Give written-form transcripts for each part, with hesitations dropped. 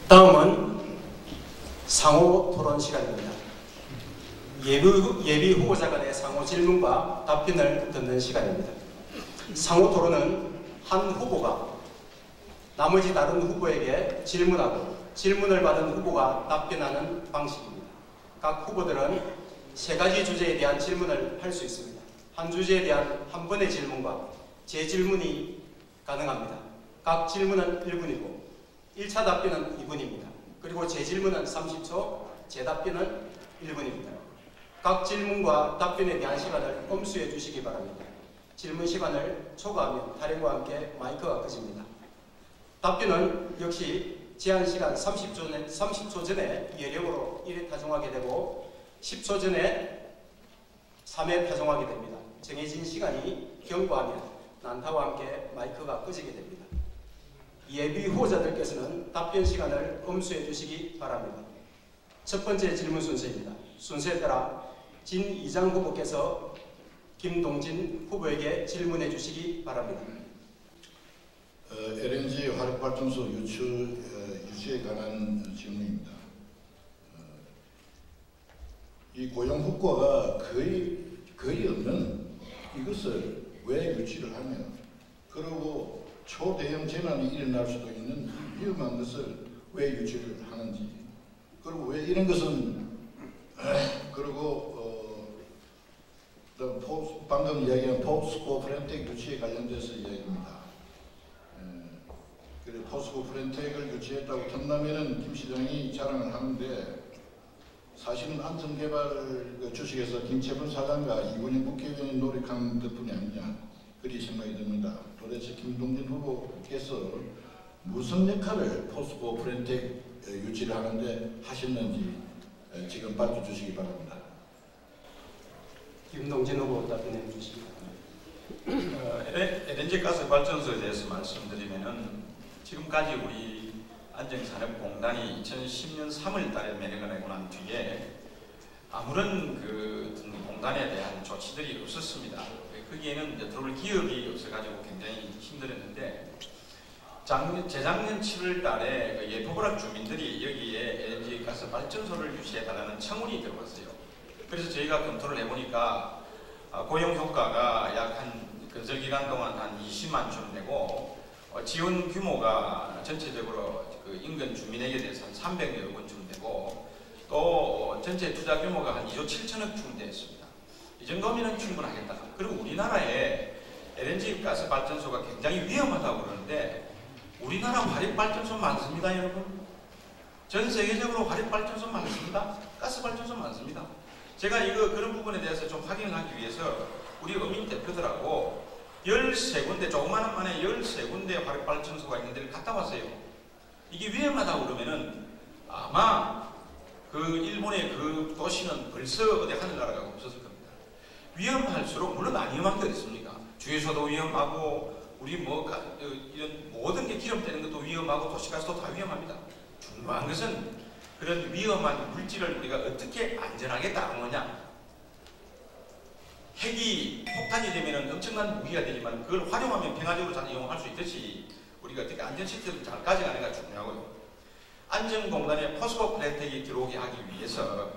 다음은 상호 토론 시간입니다. 예비 후보자 간의 상호 질문과 답변을 듣는 시간입니다. 상호 토론은 한 후보가 나머지 다른 후보에게 질문하고 질문을 받은 후보가 답변하는 방식입니다. 각 후보들은 세 가지 주제에 대한 질문을 할 수 있습니다. 한 주제에 대한 한 번의 질문과 재질문이 가능합니다. 각 질문은 1분이고 1차 답변은 2분입니다. 그리고 재질문은 30초, 재답변은 1분입니다. 각 질문과 답변에 대한 시간을 엄수해 주시기 바랍니다. 질문 시간을 초과하면 타령과 함께 마이크가 꺼집니다. 답변은 역시 제한 시간 30초 전에 예령으로 1회 타종하게 되고 10초 전에 3회 타종하게 됩니다. 정해진 시간이 경과하면 난타와 함께 마이크가 꺼지게 됩니다. 예비 후보자들께서는 답변 시간을 엄수해 주시기 바랍니다. 첫 번째 질문 순서입니다. 순서에 따라 진이장 후보께서 김동진 후보에게 질문해 주시기 바랍니다. LNG 화력발전소 유치에 관한 질문입니다. 이 고용 효과가 거의 없는 이것을 왜 유치를 하며, 그리고 초대형 재난이 일어날 수도 있는 위험한 것을 왜 유치를 하는지, 그리고 왜 이런 것은 방금 이야기한 포스코 프렌텍 유치에 관련돼서 이야기입니다. 그래 포스코 프렌텍을 유치했다고 탐나면은 김 시장이 자랑을 하는데, 사실은 안전개발 주식에서 김채분 사장과 이군영 국회의원이 노력한 덕분이 아니냐, 그리 생각이 듭니다. 도대체 김동진 후보께서 무슨 역할을 포스코 프렌텍 유치를 하는데 하셨는지 지금 밝혀 주시기 바랍니다. 김동진 후보 답변해 주시기 바랍니다. LNG 가스 발전소에 대해서 말씀드리면은, 지금까지 우리 안정산업공단이 2010년 3월 달에 명령을 내고 난 뒤에 아무런 공단에 대한 조치들이 없었습니다. 거기에는 들어올 기업이 없어가지고 굉장히 힘들었는데, 재작년 7월 달에 예토부락 주민들이 여기에 LNG 가스 발전소를 유치해달라는 청원이 들어왔어요. 그래서 저희가 검토를 해보니까 고용 효과가 약 한 건설 기간 동안 한 20만 쯤 되고, 지원 규모가 전체적으로 인근 주민에게 대해서 한 300여 원쯤 되고, 또 전체 투자 규모가 한 2조 7천억쯤 됐습니다. 이 정도면 충분하겠다. 그리고 우리나라에 LNG 가스 발전소가 굉장히 위험하다고 그러는데, 우리나라 화력발전소 많습니다, 여러분. 전 세계적으로 화력발전소 많습니다. 가스발전소 많습니다. 제가 그런 부분에 대해서 좀 확인을 하기 위해서 우리 어민 대표들하고 13군데, 조그마한 만에 13군데 화력발전소가 있는 데를 갔다 왔어요. 이게 위험하다고 그러면은 아마 일본의 도시는 벌써 어디 하늘나라가 없었을 겁니다. 위험할수록, 물론 안 위험한 게 어딨습니까? 주유소도 위험하고, 우리 이런 모든 게 기름되는 것도 위험하고, 도시가스도 다 위험합니다. 중요한 것은 그런 위험한 물질을 우리가 어떻게 안전하게 다루느냐. 핵이 폭탄이 되면 엄청난 무기가 되지만, 그걸 활용하면 평화적으로 잘 이용할 수 있듯이 우리가 어떻게 안전 시스템을 잘 가져가는가 중요하고요. 안전공단에 포스코 프렌텍이 들어오게 하기 위해서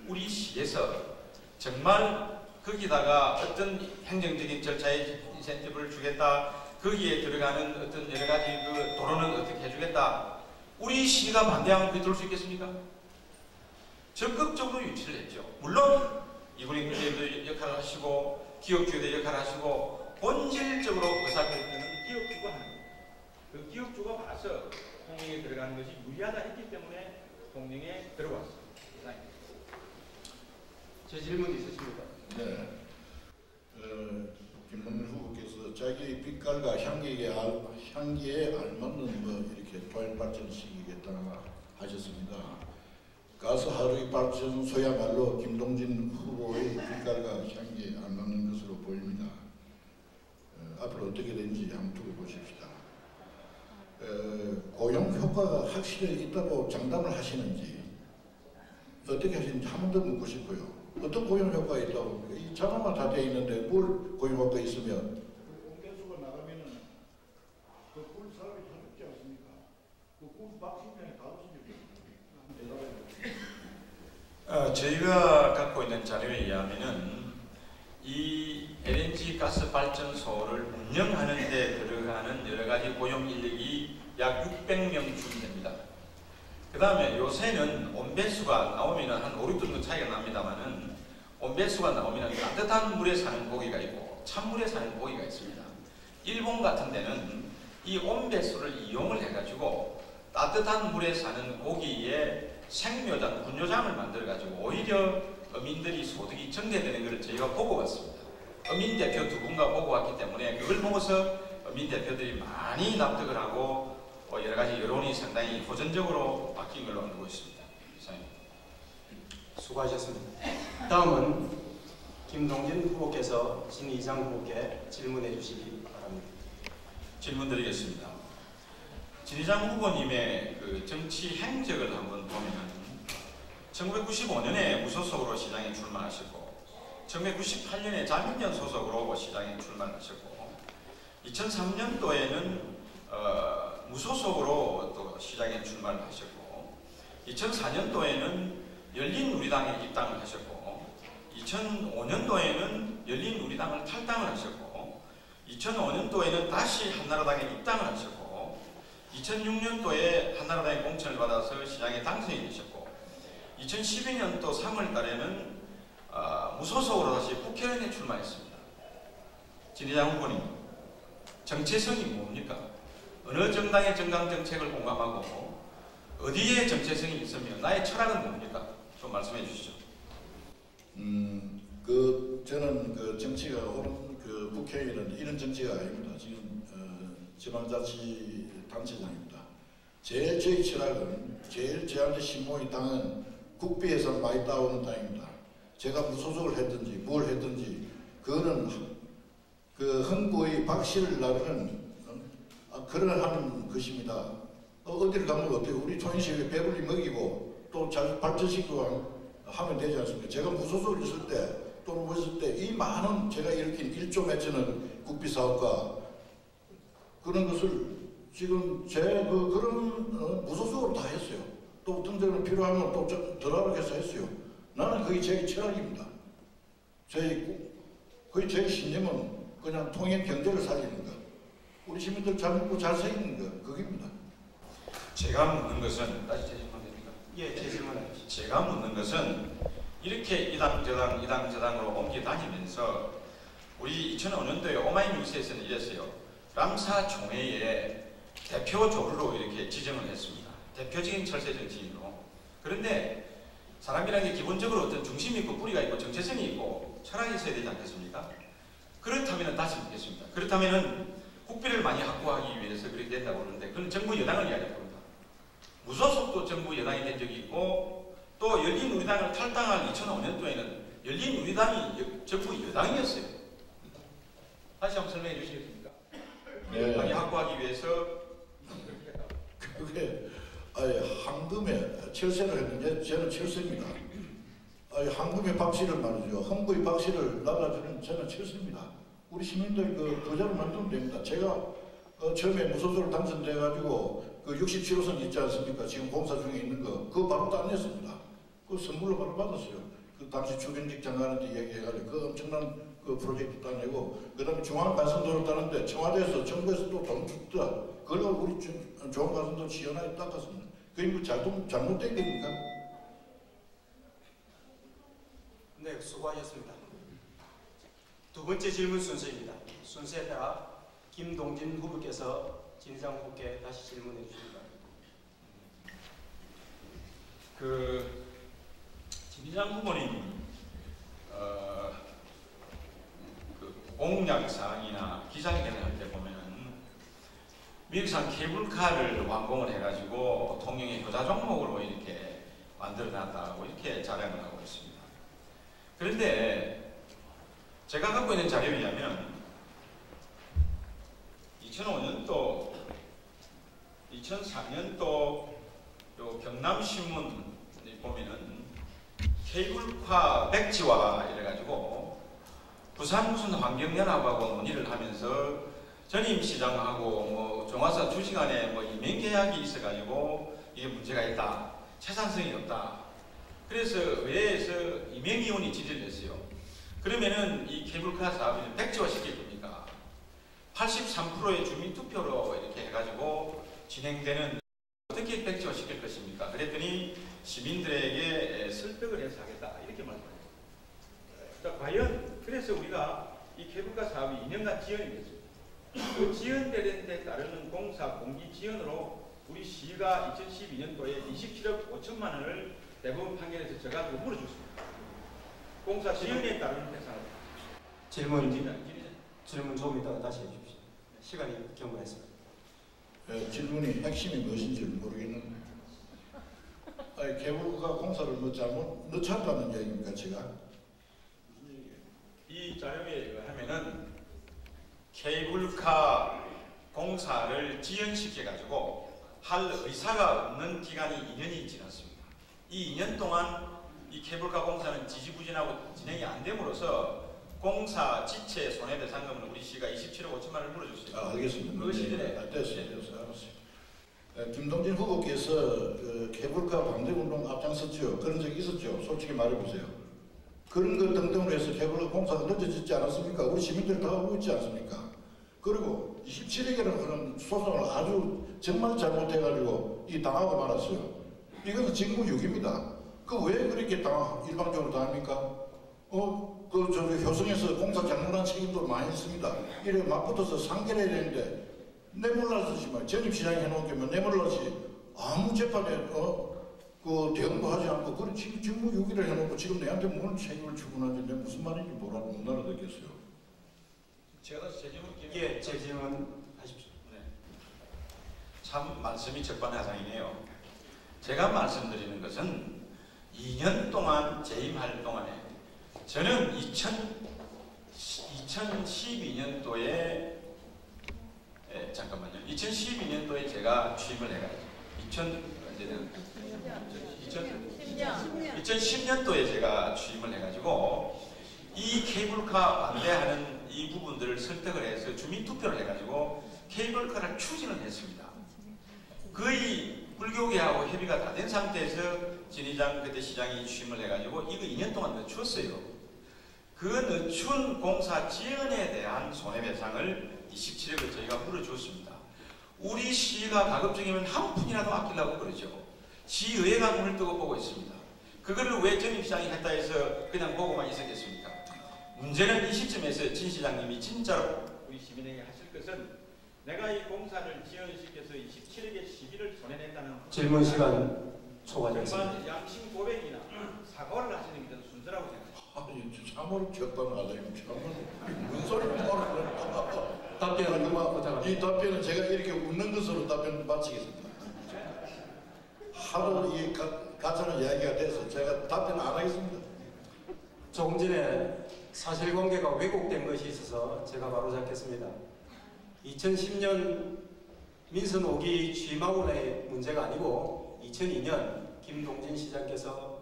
우리 시에서 정말 거기다가 어떤 행정적인 절차에 인센티브를 주겠다, 거기에 들어가는 어떤 여러 가지 도로는 어떻게 해주겠다, 우리 시가 반대하면 그게 들어올 수 있겠습니까? 적극적으로 유치를 했죠. 물론 이군희 국회의원도 역할을 하시고, 기업주도 역할을 하시고, 본질적으로 의사결정은 기업주가 하는 거예요. 그 기업주가 와서 통영에 들어가는 것이 유리하다 했기 때문에 통영에 들어왔습니다. 제 질문 있으십니까? 네. 김동진 후보께서 자기 빛깔과 향기에 알맞는 이렇게 토양 발전을 시키겠다 하셨습니다. 가스 화력 발전소야말로 김동진 후보의 빛깔과 향기에 알맞는 것으로 보입니다. 앞으로 어떻게 되는지 한번 두고 보십시다. 고용 효과가 확실히 있다고 장담을 하시는지, 어떻게 하시는지 한 번 더 묻고 싶어요. 어떤 고용 효과가 있다고? 이 자료만 다 되어 있는데 뭘 고용 효과가 있으면? 공개수가 나가면은 그 꿀 사업이 다 죽지 않습니까? 저희가 갖고 있는 자료에 의하면은 이 LNG 가스 발전소를 운영하는 데 들어가는 여러 가지 고용 인력이 약 600명쯤 됩니다. 그 다음에 요새는 온배수가 나오면은 한 5, 6도 차이가 납니다만은 온배수가 나오면은 따뜻한 물에 사는 고기가 있고 찬물에 사는 고기가 있습니다. 일본 같은 데는 이 온배수를 이용을 해가지고 따뜻한 물에 사는 고기에 생묘장, 군요장을 만들어가지고 오히려 어민들이 소득이 증대되는 것을 저희가 보고 왔습니다. 어민 대표 두 분과 보고 왔기 때문에 그걸 보고서 어민 대표들이 많이 납득을 하고 여러 가지 여론이 상당히 호전적으로 바뀐 걸로 알고 있습니다. 이상입니다. 수고하셨습니다. 다음은 김동진 후보께서 진의장 후보께 질문해 주시기 바랍니다. 질문 드리겠습니다. 진의장 후보님의 그 정치 행적을 한번 보면 1995년에 무소속으로 시장에 출마하셨고 1998년에 자민련 소속으로 시장에 출마하셨고 2003년도에는 무소속으로 또 시장에 출마를 하셨고 2004년도에는 열린우리당에 입당을 하셨고 2005년도에는 열린우리당을 탈당을 하셨고 2005년도에는 다시 한나라당에 입당을 하셨고 2006년도에 한나라당의 공천을 받아서 시장에 당선이 되셨고 2012년도 3월 달에는 무소속으로 다시 국회의원에 출마했습니다. 진의장 후보님, 정체성이 뭡니까? 어느 정당의 정강 정책을 공감하고 어디에 정체성이 있으며 나의 철학은 뭡니까? 좀 말씀해 주시죠. 저는 그 정치가 옳은 그 국회의원은 이런 정치가 아닙니다. 지금 지방자치단체장입니다. 제일 저희 철학은 제일 저한테 신봉이 당은 국비에서 많이 따오는 당입니다. 제가 무소속을 했든지 뭘 했든지 그거는 그 흥부의 박씨를 나르는 그런 하는 것입니다. 어디를 가면 어때요? 우리 초인식에 배불리 먹이고 또 잘 발전시키고 하면 되지 않습니까? 제가 무소속을 있을 때 또는 뭐 있을 때 이 많은 제가 일으킨 1조 맺히는 국비 사업과 그런 것을 지금 그런 무소속으로 다 했어요. 또 어떤 데는 필요하면 또 덜하게 해서 했어요. 나는 그게 제 철학입니다. 거의 제 신념은 그냥 통일 경제를 살리는 것. 우리 시민들 잘 먹고 잘 살리는 것. 그겁니다. 제가 묻는 것은 다시 질문 됩니까? 예, 제 질문은 제가 묻는 것은 이렇게 이당 저당으로 옮겨 다니면서 우리 2005년도에 오마이뉴스에서는 이랬어요. 람사 총회에 대표 조르로 이렇게 지정을 했습니다. 대표적인 철새 정치인으로. 그런데 사람이라는 게 기본적으로 어떤 중심이 있고 뿌리가 있고 정체성이 있고 철학이 있어야 되지 않겠습니까? 그렇다면 다시 묻겠습니다. 그렇다면 국비를 많이 확보하기 위해서 그렇게 된다고 그러는데 그건 정부 여당을 이야기할 겁니다. 무소속도 정부 여당이 된 적이 있고 또 열린우리당을 탈당한 2005년도에는 열린우리당이 정부 여당이었어요. 다시 한번 설명해 주시겠습니까? 네. 많이 확보하기 위해서 그게 황금에 철새를 했는데 저는 철새입니다. 황금의 박씨를 말이죠. 흥부의 박씨를 날아주는 저는 철새입니다. 우리 시민들 그 부자를 만들면 됩니다. 제가 처음에 무소속으로 당선돼가지고 그 67호선 있지 않습니까? 지금 공사 중에 있는 거 그거 바로 따냈습니다. 그 선물로 바로 받았어요. 그 당시 주변직 장관한테 얘기해가지고 그 엄청난 그 프로젝트 따내고 그 다음에 중앙가선도를 따는데 청와대에서 정부에서 또 돈 줬더라. 그걸 우리 중앙가선도 지원하게 닦았습니다. 그게 뭐 잘못된 겁니까? 네, 수고하셨습니다. 두 번째 질문 순서입니다. 순서에 따라 김동진 후보께서 진의장 후보께 다시 질문해 주십니다. 진의장 후보님 공약 사항이나 기자회견을 할 때 보면은 미국산 케이블카를 완공을 해가지고 통영의 효자 종목으로 이렇게 만들어놨다고 이렇게 자랑을 하고 있습니다. 그런데 제가 갖고 있는 자료에 의하면 2005년도, 2004년도 요 경남신문 보면은 케이블카 백지화 이래가지고 부산 무슨 환경연합하고 논의를 하면서 전임 시장하고 뭐 종화사 주식안에 뭐 이행 계약이 있어가지고 이게 문제가 있다, 채산성이 없다. 그래서 의회에서 이명의원이 질의를 했어요. 그러면은 이 케이블카 사업을 백지화시킬 겁니까? 83%의 주민투표로 이렇게 해가지고 진행되는, 어떻게 백지화시킬 것입니까? 그랬더니 시민들에게 설득을 해서 하겠다, 이렇게 말씀하셨습니다. 자, 과연 그래서 우리가 이 케이블카 사업이 2년간 지연이 됐습니다. 그 지연되는 데 따르는 공사 공기 지연으로 우리 시가 2012년도에 27억 5천만 원을 대법원 판결에서 저가지고 물어줬습니다. 공사 지연에 따르는 배상을. 질문 좀 이따가 다시 해주십시오. 시간이 경과했습니다. 질문이 핵심이 무엇인지 모르겠는데, 아니, 케이블카 공사를 뭐 잘못 늦췄다는 얘기입니까 제가? 이 자료에 의하면은 케이블카 공사를 지연시켜가지고 할 의사가 없는 기간이 2년이 지났습니다. 이 2년 동안 이 케이블카 공사는 지지부진하고 진행이 안 됨으로써 공사 지체 손해배상금을 우리 시가 27억 5천만 원을 물어줬어요. 알겠습니다. 그 시절에 됐어요. 알았어요. 김동진 후보께서 케이블카 반대운동 앞장섰죠. 그런 적이 있었죠. 솔직히 말해보세요. 그런 것 등등으로 해서 케이블카 공사가 늦어지지 않았습니까? 우리 시민들 다 알고 있지 않습니까? 그리고 27억이라는 그런 소송을 아주 정말 잘못해가지고 당하고 말았어요. 이것은 직무유기입니다. 그 왜 그렇게 일방적으로 당합니까? 효성에서 공사 장문한 책임도 많이 있습니다. 이래 맞붙어서 상계를 해야 되는데 내몰라서 전입시장이 해놓은 게면 내몰라지 아무 재판에 그 대응도 하지 않고 그런 직무유기를 해놓고 지금 내한테 뭘 책임을 주문하지 내가 무슨 말인지 못 알아듣겠어요. 제가 다시 제 질문 예, 제 질문 하십시오. 네. 참 말씀이 적반하장이네요. 제가 말씀드리는 것은 2년 동안 재임할 동안에 저는 2012년도에 잠깐만요. 2012년도에 제가 취임을 해가지고 2010년도에 제가 취임을 해가지고 이 케이블카 반대하는 이 부분들을 설득을 해서 주민투표를 해가지고 케이블카를 추진을 했습니다. 거의 불교계하고 협의가 다 된 상태에서 진의장 그때 시장이 취임을 해가지고 이거 2년 동안 늦췄어요. 그 늦춘 공사 지연에 대한 손해배상을 27억을 저희가 물어줬습니다. 우리 시가 가급적이면 한 푼이라도 아끼려고 그러죠. 시의회가 눈을 뜨고 보고 있습니다. 그거를 왜 전임시장이 했다 해서 그냥 보고만 있었겠습니까? 문제는 이 시점에서 진 시장님이 진짜로 우리 시민에게 하실 것은 내가 이 공사를 지연시켜서 27억의 시비를 손해낸다는 질문 시간 초과되었습니다. 정말 양심 고백이나 사과를 하시는 게 더 순서라고 생각합니다. 아니, 참으로 격방하다. 참으로 무슨 소리를 하는 답변 부탁합니다. 이 답변은 제가 이렇게 웃는 것으로 답변 마치겠습니다. 하도 이 가짜는 이야기가 돼서 제가 답변 안 하겠습니다. 조금 전에 사실관계가 왜곡된 것이 있어서 제가 바로 잡겠습니다. 2010년 민선 5기 취임하고의 문제가 아니고 2002년 김동진 시장께서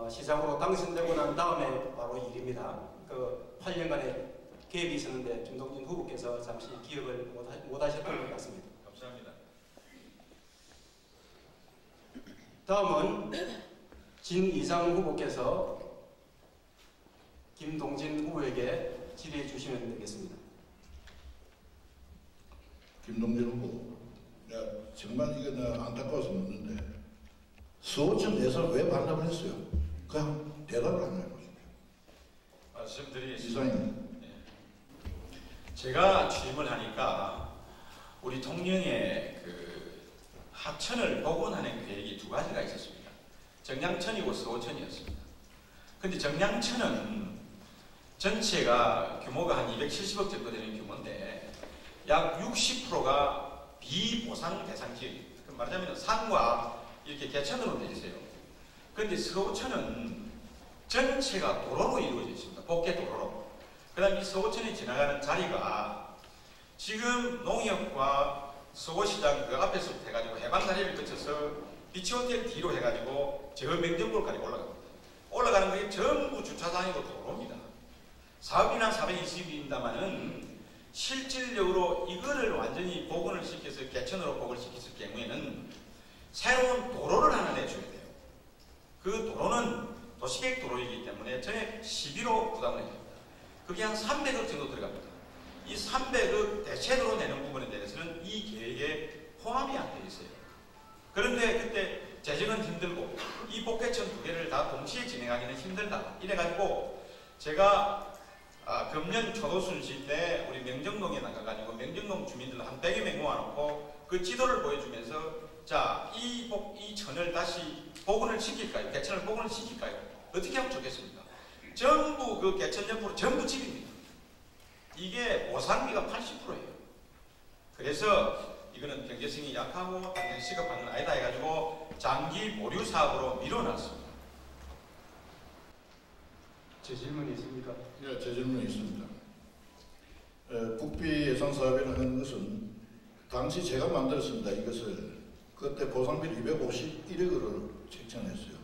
시장으로 당선되고 난 다음에 바로 일입니다. 그 8년간의 개입이 있었는데 김동진 후보께서 잠시 기억을 못 하셨던 것 같습니다. 감사합니다. 다음은 진이상 후보께서 김동진 후보에게 질의해 주시면 되겠습니다. 김동진 후보, 정말 이거 안타까워서 묻는데 수호천 예산 왜 반납을 했어요? 그냥 대답을 안 해보십시오. 말씀드리겠습니다. 이상입니다. 제가 취임을 하니까 우리 통영에 그 하천을 복원하는 계획이 두 가지가 있었습니다. 정량천이고 서호천이었습니다. 근데 정량천은 전체가 규모가 한 270억 정도 되는 규모인데 약 60%가 비보상 대상 지역입니다. 말하자면 산과 이렇게 개천으로 되어 있어요. 그런데 서호천은 전체가 도로로 이루어져 있습니다. 복개 도로로. 그 다음에 이 서호천에 지나가는 자리가 지금 농협과 서호시장 그 앞에서 해가지고 해방다리를 거쳐서 비치호텔 뒤로 해가지고 저 맹정도까지 올라갑니다. 올라가는 게 전부 주차장이고 도로입니다. 사업이나 420입니다만은 실질적으로 이거를 완전히 복원을 시켜서 개천으로 복원을 시켰을 경우에는 새로운 도로를 하나 내줘야 돼요. 그 도로는 도시계획 도로이기 때문에 전액 시비로 부담을 해줍니다. 그게 한 300억 정도 들어갑니다. 이 300억 대체도로 내는 부분에 대해서는 이 계획에 포함이 안 되어 있어요. 그런데 그때 재정은 힘들고 이 복개천 2개를 다 동시에 진행하기는 힘들다. 이래가지고 제가 금년 초도순시 때 우리 명정동에 나가가지고 명정동 주민들 한 100여 명 모아놓고 그 지도를 보여주면서 자, 이 천을 다시 복원을 시킬까요? 개천을 복원을 시킬까요? 어떻게 하면 좋겠습니까? 전부 그 개천 옆으로 전부 집입니다. 이게 보상비가 80%예요. 그래서 이거는 경제성이 약하고 당연히 시급한 건 아니다 해가지고 장기 보류 사업으로 밀어놨습니다. 제 질문이 있습니까? 예, 제 질문이 있습니다. 국비 예산 사업이라는 하는 것은 당시 제가 만들었습니다. 이것을 그때 보상비를 251억을 책정했어요.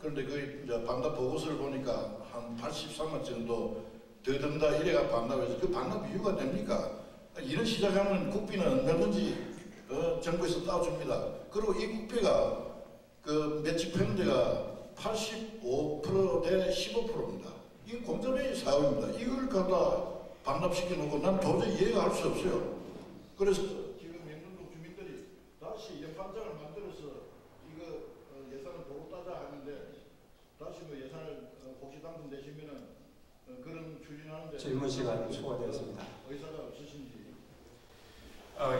그런데 그 이제 반납 보고서를 보니까 한 83억 정도 더 든다 이래가 반납해서 그 반납 이유가 됩니까? 이런 시작하면 국비는 얼마든지 정부에서 따줍니다. 그리고 이 국비가 그 매치 평대가 85% 대 15%입니다. 이 공정의 사업입니다. 이걸 갖다 반납시켜 놓고 난 도저히 이해가 할 수 없어요. 그래서 지금 명동동 주민들이 다시 연판장을 만들어서 이거 예산을 보고 따자 하는데 다시 뭐 예산을 혹시 당선되시면은 그런 추진하는데 질문 시간이 초과되었습니다. 의사가 없으신지.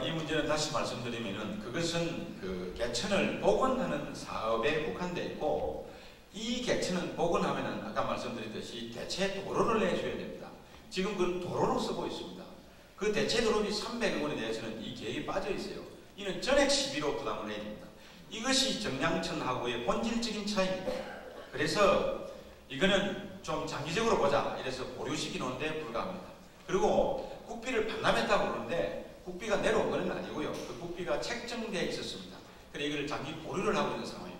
이 문제는 다시 말씀드리면은 그것은 그 개천을 복원하는 사업에 국한되어 있고 이 개천은 복원하면은 아까 말씀드렸듯이 대체 도로를 내줘야 됩니다. 지금 그건 도로로 쓰고 있습니다. 그 대체 도로비 300억 원에 대해서는 이 계획이 빠져 있어요. 이는 전액 시비로 부담을 해야 됩니다. 이것이 정량천하고의 본질적인 차이입니다. 그래서 이거는 좀 장기적으로 보자 이래서 보류시키 놓은데 불과합니다. 그리고 국비를 반납했다고 그러는데 국비가 내려온 건 아니고요. 그 국비가 책정되어 있었습니다. 그래서 이걸 장기 보류를 하고 있는 상황입니다.